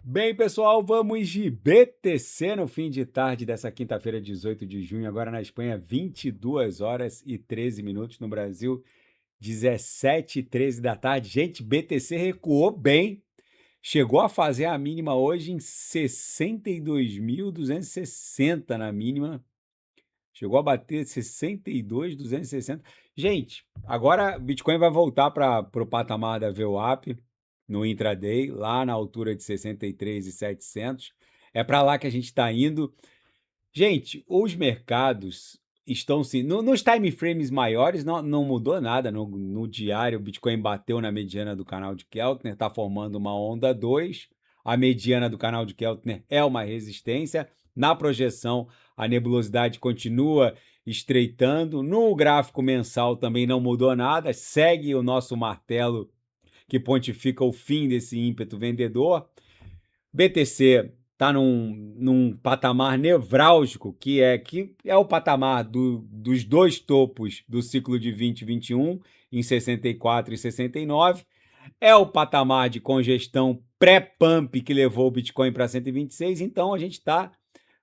Bem, pessoal, vamos de BTC no fim de tarde dessa quinta-feira, 18 de junho. Agora na Espanha, 22 horas e 13 minutos. No Brasil, 17 e 13 da tarde. Gente, BTC recuou bem. Chegou a fazer a mínima hoje em 62.260 na mínima. Chegou a bater 62.260. Gente, agora o Bitcoin vai voltar para o patamar da VWAP no intraday, lá na altura de 63.700. É para lá que a gente está indo. Gente, os mercados estão sim. Nos time frames maiores não mudou nada. No diário, o Bitcoin bateu na mediana do canal de Keltner, está formando uma onda 2. A mediana do canal de Keltner é uma resistência. Na projeção, a nebulosidade continua estreitando. No gráfico mensal também não mudou nada. Segue o nosso martelo que pontifica o fim desse ímpeto vendedor. BTC está num patamar nevrálgico, que é o patamar dos dois topos do ciclo de 2021, em 64 e 69. É o patamar de congestão pré-pump que levou o Bitcoin para 126. Então, a gente está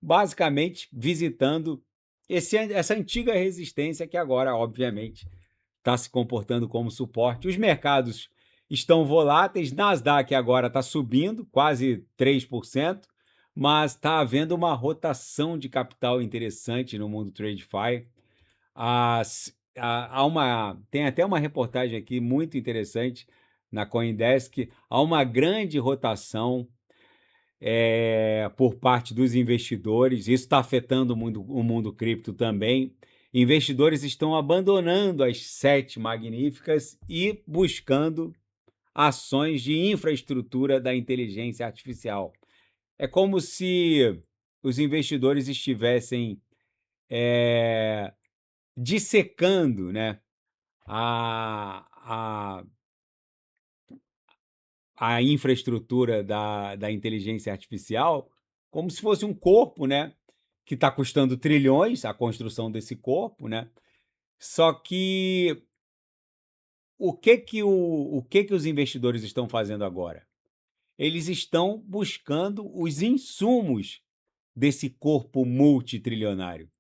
basicamente visitando essa antiga resistência que agora, obviamente, está se comportando como suporte. Os mercados estão voláteis, Nasdaq agora está subindo quase 3%, mas está havendo uma rotação de capital interessante no mundo TradeFi. Tem até uma reportagem aqui muito interessante na CoinDesk. Há uma grande rotação por parte dos investidores. Isso está afetando o mundo cripto também. Investidores estão abandonando as 7 magníficas e buscando ações de infraestrutura da inteligência artificial. É como se os investidores estivessem dissecando, né, a, a infraestrutura da inteligência artificial como se fosse um corpo, né, que está custando trilhões a construção desse corpo, né? Só que o que que os investidores estão fazendo agora? Eles estão buscando os insumos desse corpo multitrilionário.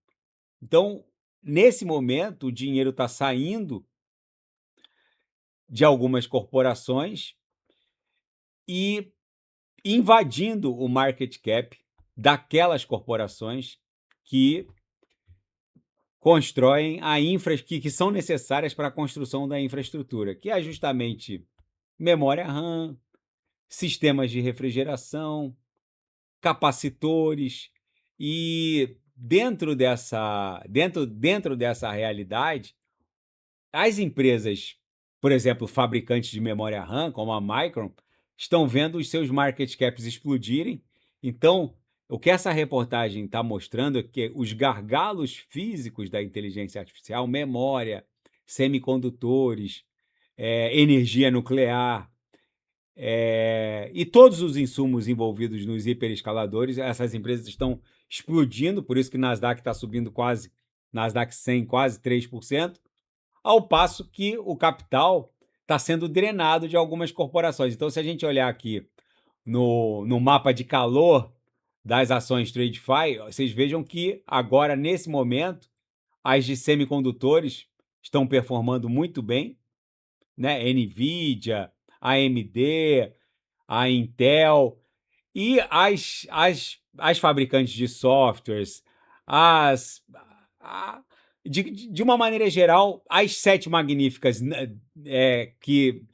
Então, nesse momento, o dinheiro está saindo de algumas corporações e invadindo o market cap daquelas corporações que constroem que são necessárias para a construção da infraestrutura, que é justamente memória RAM, sistemas de refrigeração, capacitores. E dentro dessa realidade, as empresas, por exemplo, fabricantes de memória RAM, como a Micron, estão vendo os seus market caps explodirem. Então, o que essa reportagem está mostrando é que os gargalos físicos da inteligência artificial, memória, semicondutores, energia nuclear, e todos os insumos envolvidos nos hiperescaladores, essas empresas estão explodindo, por isso que o Nasdaq está subindo Nasdaq 100 quase 3%, ao passo que o capital está sendo drenado de algumas corporações. Então, se a gente olhar aqui no mapa de calor das ações TradeFi, vocês vejam que agora, nesse momento, as de semicondutores estão performando muito bem, né? NVIDIA, AMD, a Intel, e as fabricantes de softwares, as, a, de uma maneira geral, as 7 magníficas, né, que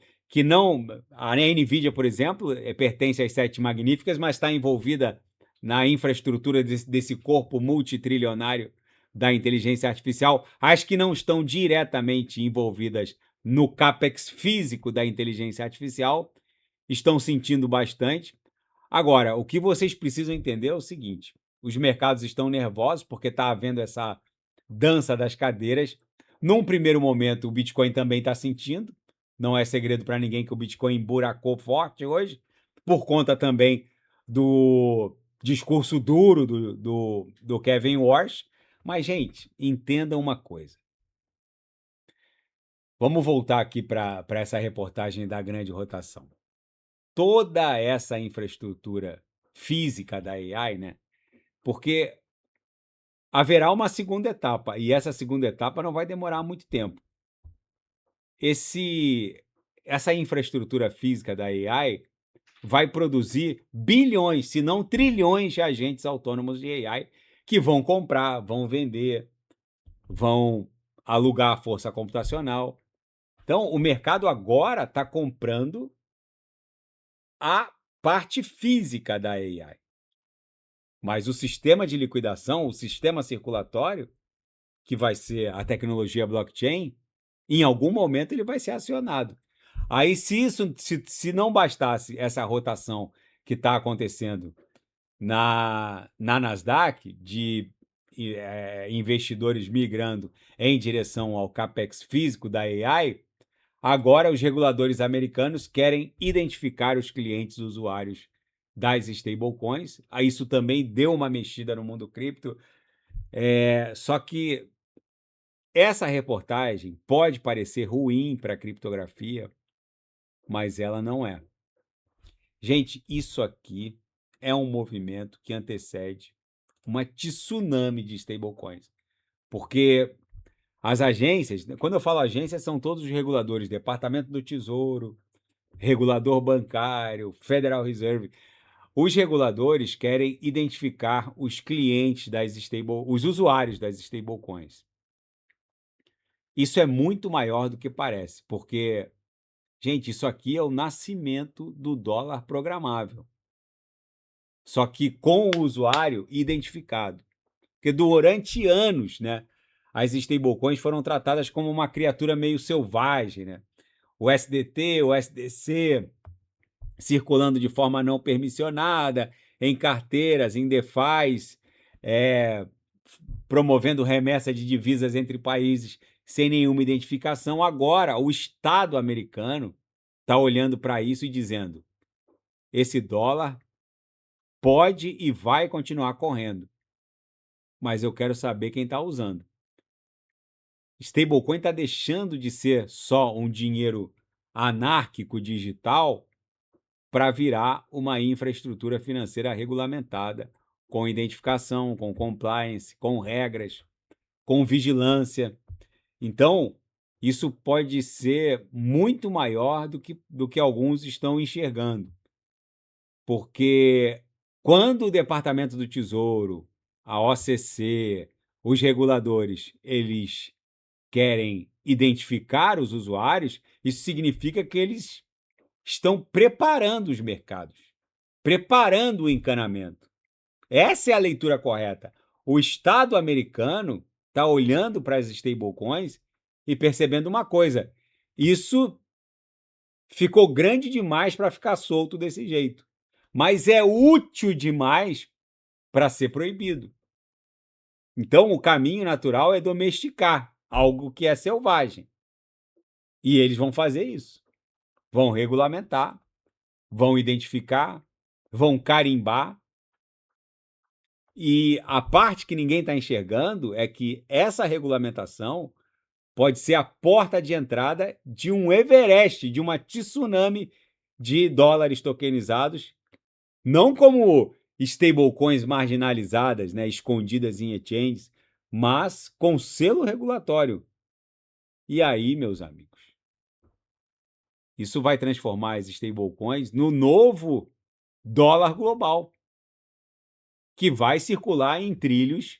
não. A NVIDIA, por exemplo, pertence às 7 magníficas, mas está envolvida na infraestrutura desse corpo multitrilionário da inteligência artificial. As que não estão diretamente envolvidas no capex físico da inteligência artificial estão sentindo bastante. Agora, o que vocês precisam entender é o seguinte: os mercados estão nervosos porque está havendo essa dança das cadeiras. Num primeiro momento, o Bitcoin também está sentindo. Não é segredo para ninguém que o Bitcoin emburacou forte hoje, por conta também do discurso duro do Kevin Warsh. Mas, gente, entendam uma coisa. Vamos voltar aqui para essa reportagem da grande rotação. toda essa infraestrutura física da AI, né, porque haverá uma segunda etapa, e essa segunda etapa não vai demorar muito tempo. Essa infraestrutura física da AI vai produzir bilhões, se não trilhões de agentes autônomos de AI que vão comprar, vão vender, vão alugar a força computacional. Então, o mercado agora está comprando a parte física da AI. Mas o sistema de liquidação, o sistema circulatório, que vai ser a tecnologia blockchain, em algum momento ele vai ser acionado. Aí, se não bastasse essa rotação que está acontecendo na Nasdaq, de investidores migrando em direção ao capex físico da AI, agora os reguladores americanos querem identificar os clientes usuários das stablecoins. Isso também deu uma mexida no mundo cripto. Só que essa reportagem pode parecer ruim para a criptografia, mas ela não é. Gente, isso aqui é um movimento que antecede uma tsunami de stablecoins. Porque as agências, quando eu falo agências, são todos os reguladores, Departamento do Tesouro, regulador bancário, Federal Reserve. Os reguladores querem identificar os clientes os usuários das stablecoins. Isso é muito maior do que parece, porque, gente, isso aqui é o nascimento do dólar programável. Só que com o usuário identificado. Porque durante anos, né, as stablecoins foram tratadas como uma criatura meio selvagem, né? O SDT, o SDC, circulando de forma não permissionada, em carteiras, em DeFis, promovendo remessa de divisas entre países sem nenhuma identificação. Agora, o Estado americano está olhando para isso e dizendo: esse dólar pode e vai continuar correndo, mas eu quero saber quem está usando. Stablecoin está deixando de ser só um dinheiro anárquico digital para virar uma infraestrutura financeira regulamentada, com identificação, com compliance, com regras, com vigilância. Então, isso pode ser muito maior do que alguns estão enxergando. Porque quando o Departamento do Tesouro, a OCC, os reguladores, eles querem identificar os usuários, isso significa que eles estão preparando os mercados, preparando o encanamento. Essa é a leitura correta. O Estado americano está olhando para as stablecoins e percebendo uma coisa: isso ficou grande demais para ficar solto desse jeito, mas é útil demais para ser proibido. Então, o caminho natural é domesticar algo que é selvagem. E eles vão fazer isso. Vão regulamentar, vão identificar, vão carimbar. E a parte que ninguém está enxergando é que essa regulamentação pode ser a porta de entrada de um Everest, de uma tsunami de dólares tokenizados, não como stablecoins marginalizadas, né, escondidas em exchanges, mas com selo regulatório. E aí, meus amigos, isso vai transformar as stablecoins no novo dólar global, que vai circular em trilhos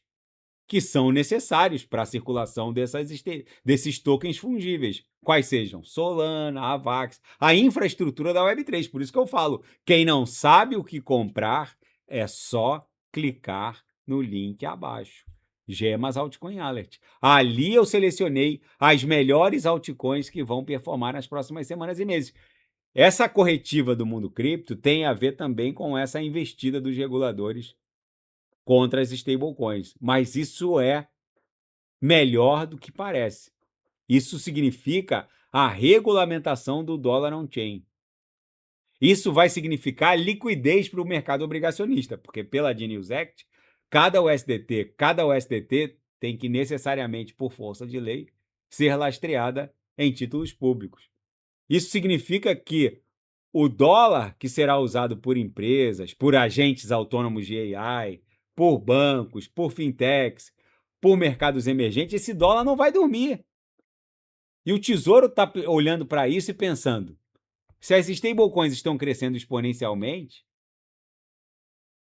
que são necessários para a circulação desses tokens fungíveis, quais sejam Solana, Avax, a infraestrutura da Web3. Por isso que eu falo, quem não sabe o que comprar, é só clicar no link abaixo. Gemas Altcoin Alert. Ali eu selecionei as melhores altcoins que vão performar nas próximas semanas e meses. Essa corretiva do mundo cripto tem a ver também com essa investida dos reguladores contra as stablecoins, mas isso é melhor do que parece. Isso significa a regulamentação do dólar on-chain. Isso vai significar liquidez para o mercado obrigacionista, porque pela Genius Act, cada USDT tem que necessariamente, por força de lei, ser lastreada em títulos públicos. Isso significa que O dólar que será usado por empresas, por agentes autônomos de AI, por bancos, por fintechs, por mercados emergentes, esse dólar não vai dormir. E o Tesouro está olhando para isso e pensando: se as stablecoins estão crescendo exponencialmente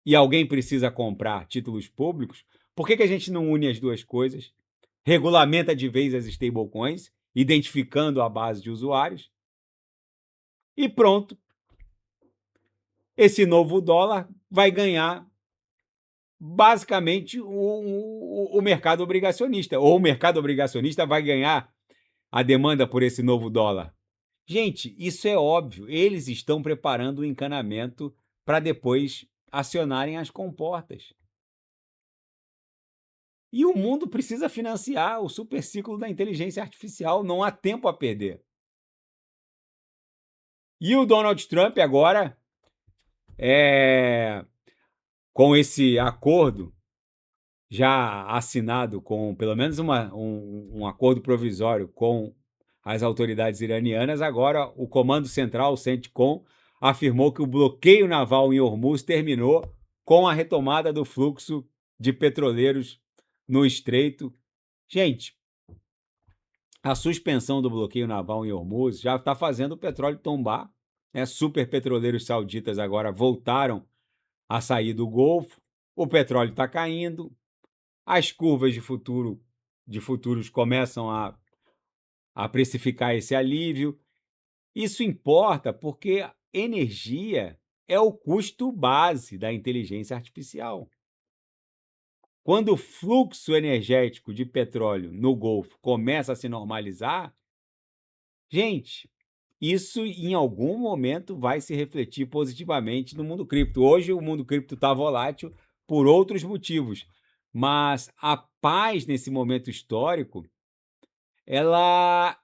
e alguém precisa comprar títulos públicos, por que a gente não une as duas coisas? Regulamenta de vez as stablecoins, identificando a base de usuários, e pronto. Esse novo dólar vai ganhar basicamente o mercado obrigacionista, ou o mercado obrigacionista vai ganhar a demanda por esse novo dólar. Gente, isso é óbvio, eles estão preparando o encanamento para depois acionarem as comportas. E o mundo precisa financiar o superciclo da inteligência artificial, não há tempo a perder. E o Donald Trump agora, com esse acordo já assinado com pelo menos um acordo provisório com as autoridades iranianas, agora o Comando Central, o CENTCOM, afirmou que o bloqueio naval em Hormuz terminou com a retomada do fluxo de petroleiros no estreito. Gente, a suspensão do bloqueio naval em Hormuz já está fazendo o petróleo tombar. Super petroleiros sauditas agora voltaram a sair do Golfo, o petróleo está caindo, as curvas de futuros começam a precificar esse alívio. Isso importa porque energia é o custo base da inteligência artificial. Quando o fluxo energético de petróleo no Golfo começa a se normalizar, gente, isso em algum momento vai se refletir positivamente no mundo cripto. Hoje o mundo cripto está volátil por outros motivos, mas a paz nesse momento histórico, ela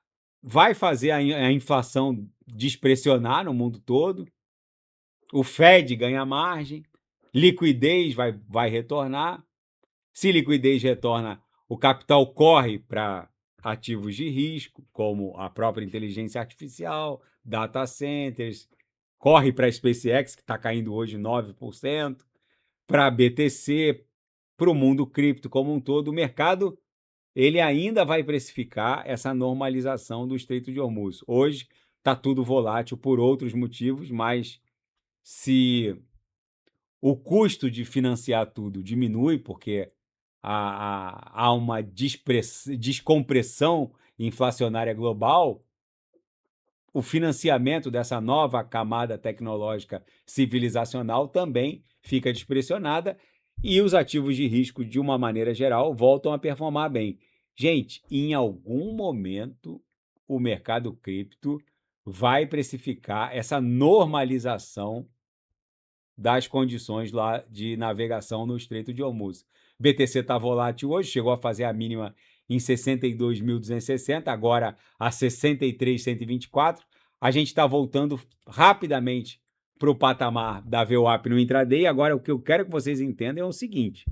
vai fazer a inflação despressionar no mundo todo, o Fed ganha margem, liquidez vai retornar. Se liquidez retorna, o capital corre para ativos de risco, como a própria inteligência artificial, data centers, corre para a SpaceX, que está caindo hoje 9%, para a BTC, para o mundo cripto como um todo. O mercado ele ainda vai precificar essa normalização do Estreito de Hormuz. Hoje está tudo volátil por outros motivos, mas se o custo de financiar tudo diminui, porque há uma descompressão inflacionária global, o financiamento dessa nova camada tecnológica civilizacional também fica despressionada e os ativos de risco, de uma maneira geral, voltam a performar bem. Gente, em algum momento, o mercado cripto vai precificar essa normalização das condições lá de navegação no Estreito de Hormuz. BTC está volátil hoje, chegou a fazer a mínima em 62.260, agora a 63.124. A gente está voltando rapidamente para o patamar da VWAP no intraday. Agora, o que eu quero que vocês entendam é o seguinte: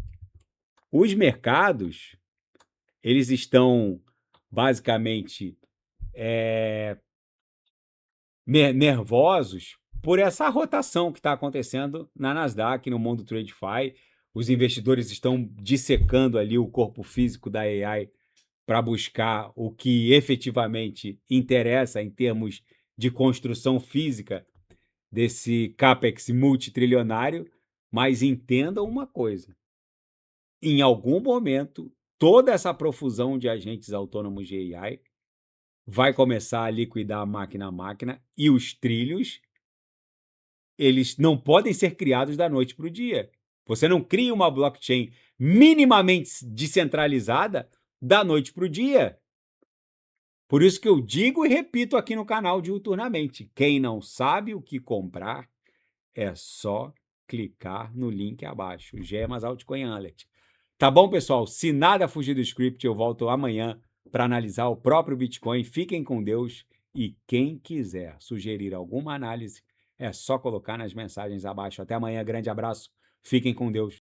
os mercados, eles estão basicamente nervosos por essa rotação que está acontecendo na Nasdaq, no mundo TradeFi. Os investidores estão dissecando ali o corpo físico da AI para buscar o que efetivamente interessa em termos de construção física desse CAPEX multitrilionário, mas entendam uma coisa: em algum momento, toda essa profusão de agentes autônomos de AI vai começar a liquidar a máquina e os trilhos, eles não podem ser criados da noite para o dia. Você não cria uma blockchain minimamente descentralizada da noite para o dia. Por isso que eu digo e repito aqui no canal diuturnamente: quem não sabe o que comprar, é só clicar no link abaixo, Gemas Altcoin Alert. Tá bom, pessoal? Se nada fugir do script, eu volto amanhã para analisar o próprio Bitcoin. Fiquem com Deus e quem quiser sugerir alguma análise, é só colocar nas mensagens abaixo. Até amanhã, grande abraço, fiquem com Deus.